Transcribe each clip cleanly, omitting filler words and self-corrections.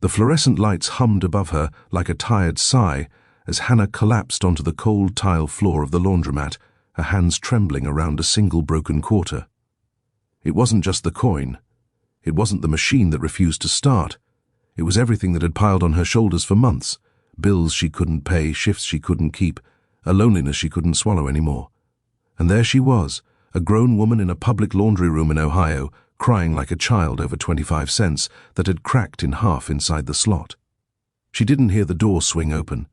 The fluorescent lights hummed above her like a tired sigh as Hannah collapsed onto the cold tile floor of the laundromat, her hands trembling around a single broken quarter. It wasn't just the coin. It wasn't the machine that refused to start. It was everything that had piled on her shoulders for months. Bills she couldn't pay, shifts she couldn't keep, a loneliness she couldn't swallow anymore. And there she was, a grown woman in a public laundry room in Ohio, crying like a child over 25 cents that had cracked in half inside the slot. She didn't hear the door swing open.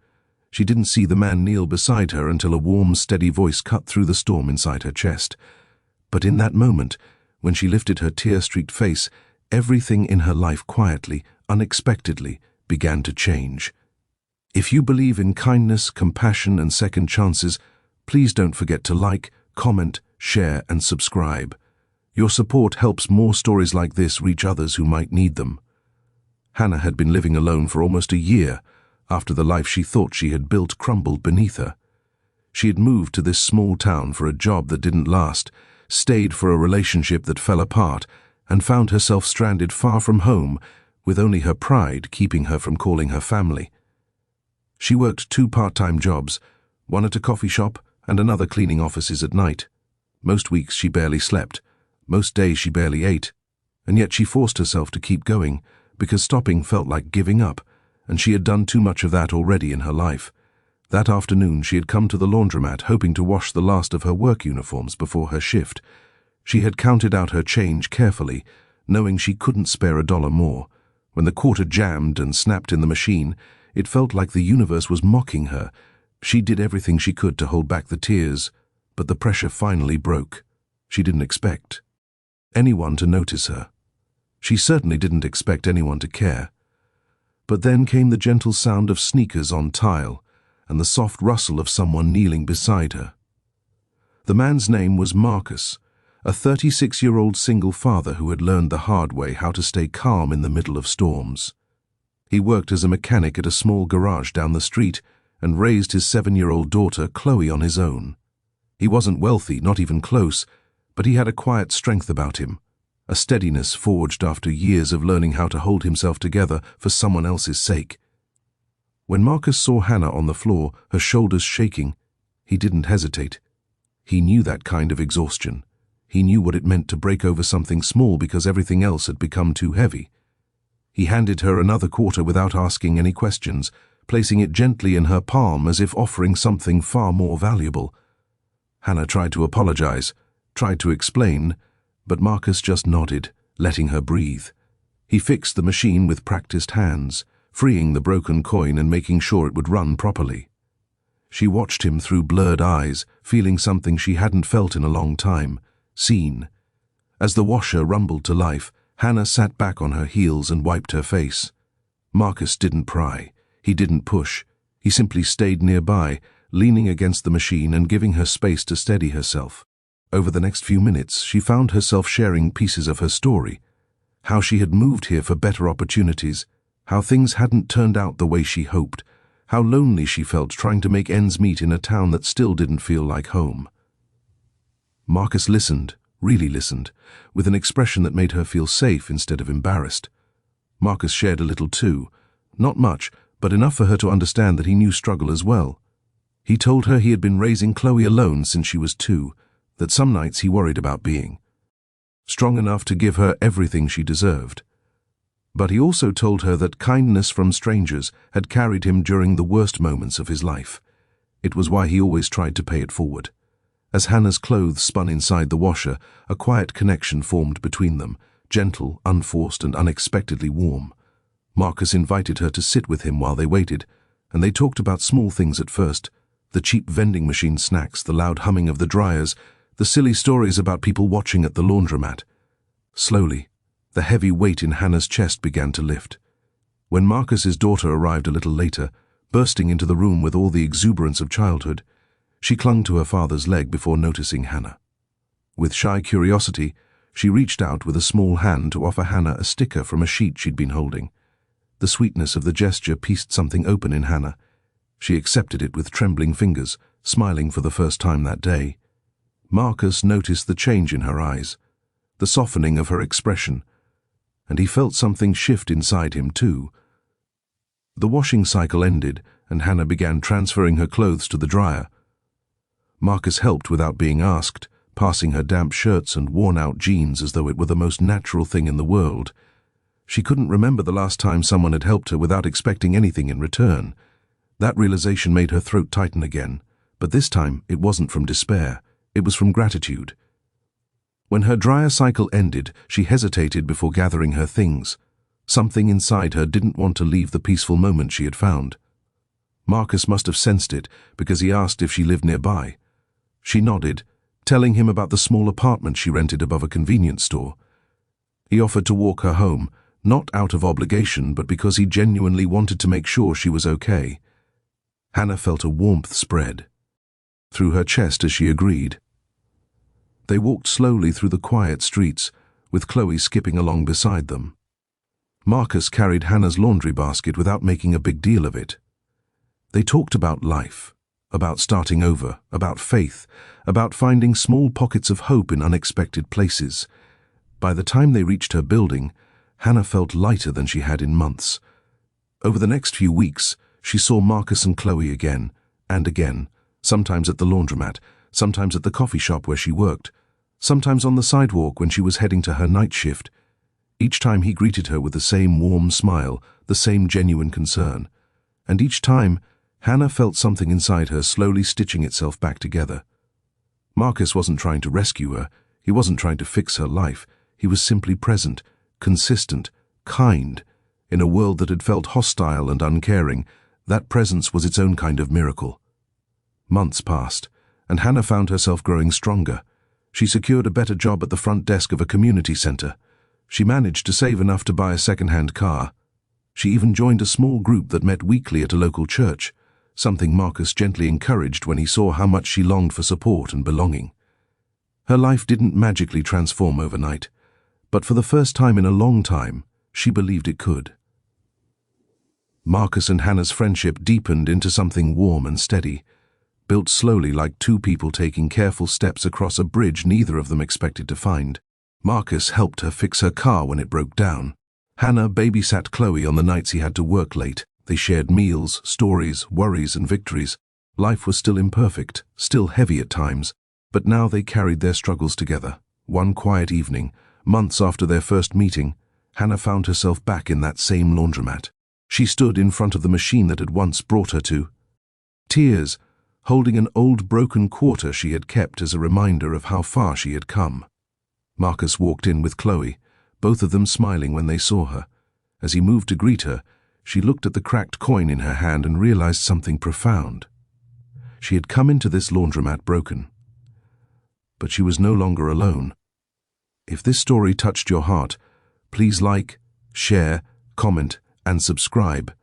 She didn't see the man kneel beside her until a warm, steady voice cut through the storm inside her chest. But in that moment, when she lifted her tear-streaked face, everything in her life quietly, unexpectedly, began to change. If you believe in kindness, compassion, and second chances, please don't forget to like, comment, share, and subscribe. Your support helps more stories like this reach others who might need them. Hannah had been living alone for almost a year after the life she thought she had built crumbled beneath her. She had moved to this small town for a job that didn't last, stayed for a relationship that fell apart, and found herself stranded far from home, with only her pride keeping her from calling her family. She worked 2 part-time jobs, one at a coffee shop and another cleaning offices at night. Most weeks she barely slept. Most days she barely ate, and yet she forced herself to keep going because stopping felt like giving up, and she had done too much of that already in her life. That afternoon she had come to the laundromat hoping to wash the last of her work uniforms before her shift. She had counted out her change carefully, knowing she couldn't spare $1 more. When the quarter jammed and snapped in the machine, it felt like the universe was mocking her. She did everything she could to hold back the tears, but the pressure finally broke. She didn't expect anyone to notice her. She certainly didn't expect anyone to care. But then came the gentle sound of sneakers on tile and the soft rustle of someone kneeling beside her. The man's name was Marcus, a 36-year-old single father who had learned the hard way how to stay calm in the middle of storms. He worked as a mechanic at a small garage down the street and raised his 7-year-old daughter, Chloe, on his own. He wasn't wealthy, not even close, but he had a quiet strength about him, a steadiness forged after years of learning how to hold himself together for someone else's sake. When Marcus saw Hannah on the floor, her shoulders shaking, he didn't hesitate. He knew that kind of exhaustion. He knew what it meant to break over something small because everything else had become too heavy. He handed her another quarter without asking any questions, placing it gently in her palm as if offering something far more valuable. Hannah tried to apologize, tried to explain, but Marcus just nodded, letting her breathe. He fixed the machine with practiced hands, freeing the broken coin and making sure it would run properly. She watched him through blurred eyes, feeling something she hadn't felt in a long time, seen. As the washer rumbled to life, Hannah sat back on her heels and wiped her face. Marcus didn't pry. He didn't push. He simply stayed nearby, leaning against the machine and giving her space to steady herself. Over the next few minutes, she found herself sharing pieces of her story. How she had moved here for better opportunities, how things hadn't turned out the way she hoped, how lonely she felt trying to make ends meet in a town that still didn't feel like home. Marcus listened, really listened, with an expression that made her feel safe instead of embarrassed. Marcus shared a little too, not much, but enough for her to understand that he knew struggle as well. He told her he had been raising Chloe alone since she was 2, that some nights he worried about being strong enough to give her everything she deserved. But he also told her that kindness from strangers had carried him during the worst moments of his life. It was why he always tried to pay it forward. As Hannah's clothes spun inside the washer, a quiet connection formed between them, gentle, unforced, and unexpectedly warm. Marcus invited her to sit with him while they waited, and they talked about small things at first, the cheap vending machine snacks, the loud humming of the dryers, the silly stories about people watching at the laundromat. Slowly, the heavy weight in Hannah's chest began to lift. When Marcus's daughter arrived a little later, bursting into the room with all the exuberance of childhood, she clung to her father's leg before noticing Hannah. With shy curiosity, she reached out with a small hand to offer Hannah a sticker from a sheet she'd been holding. The sweetness of the gesture pieced something open in Hannah. She accepted it with trembling fingers, smiling for the first time that day. Marcus noticed the change in her eyes, the softening of her expression, and he felt something shift inside him too, The washing cycle ended, and Hannah began transferring her clothes to the dryer. Marcus helped without being asked, passing her damp shirts and worn-out jeans as though it were the most natural thing in the world. She couldn't remember the last time someone had helped her without expecting anything in return. That realization made her throat tighten again, but this time it wasn't from despair, it was from gratitude. When her dryer cycle ended, she hesitated before gathering her things. Something inside her didn't want to leave the peaceful moment she had found. Marcus must have sensed it, because he asked if she lived nearby. She nodded, telling him about the small apartment she rented above a convenience store. He offered to walk her home, not out of obligation, but because he genuinely wanted to make sure she was okay. Hannah felt a warmth spread through her chest as she agreed. They walked slowly through the quiet streets, with Chloe skipping along beside them. Marcus carried Hannah's laundry basket without making a big deal of it. They talked about life, about starting over, about faith, about finding small pockets of hope in unexpected places. By the time they reached her building, Hannah felt lighter than she had in months. Over the next few weeks, she saw Marcus and Chloe again and again, sometimes at the laundromat, sometimes at the coffee shop where she worked, sometimes on the sidewalk when she was heading to her night shift. Each time he greeted her with the same warm smile, the same genuine concern. And each time, Hannah felt something inside her slowly stitching itself back together. Marcus wasn't trying to rescue her, he wasn't trying to fix her life, he was simply present, consistent, kind. In a world that had felt hostile and uncaring, that presence was its own kind of miracle. Months passed, and Hannah found herself growing stronger. She secured a better job at the front desk of a community center. She managed to save enough to buy a second-hand car. She even joined a small group that met weekly at a local church, something Marcus gently encouraged when he saw how much she longed for support and belonging. Her life didn't magically transform overnight, but for the first time in a long time, she believed it could. Marcus and Hannah's friendship deepened into something warm and steady, built slowly like two people taking careful steps across a bridge neither of them expected to find. Marcus helped her fix her car when it broke down. Hannah babysat Chloe on the nights he had to work late. They shared meals, stories, worries, and victories. Life was still imperfect, still heavy at times, but now they carried their struggles together. One quiet evening, months after their first meeting, Hannah found herself back in that same laundromat. She stood in front of the machine that had once brought her to tears, holding an old broken quarter she had kept as a reminder of how far she had come. Marcus walked in with Chloe, both of them smiling when they saw her. As he moved to greet her, she looked at the cracked coin in her hand and realized something profound. She had come into this laundromat broken. But she was no longer alone. If this story touched your heart, please like, share, comment, and subscribe.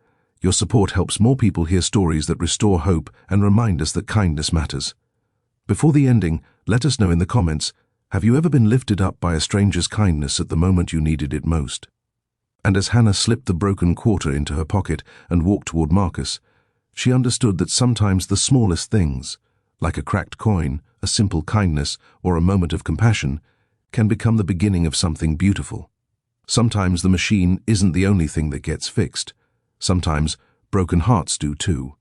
Your support helps more people hear stories that restore hope and remind us that kindness matters. Before the ending, let us know in the comments, have you ever been lifted up by a stranger's kindness at the moment you needed it most? And as Hannah slipped the broken quarter into her pocket and walked toward Marcus, she understood that sometimes the smallest things, like a cracked coin, a simple kindness, or a moment of compassion, can become the beginning of something beautiful. Sometimes the machine isn't the only thing that gets fixed. Sometimes broken hearts do too.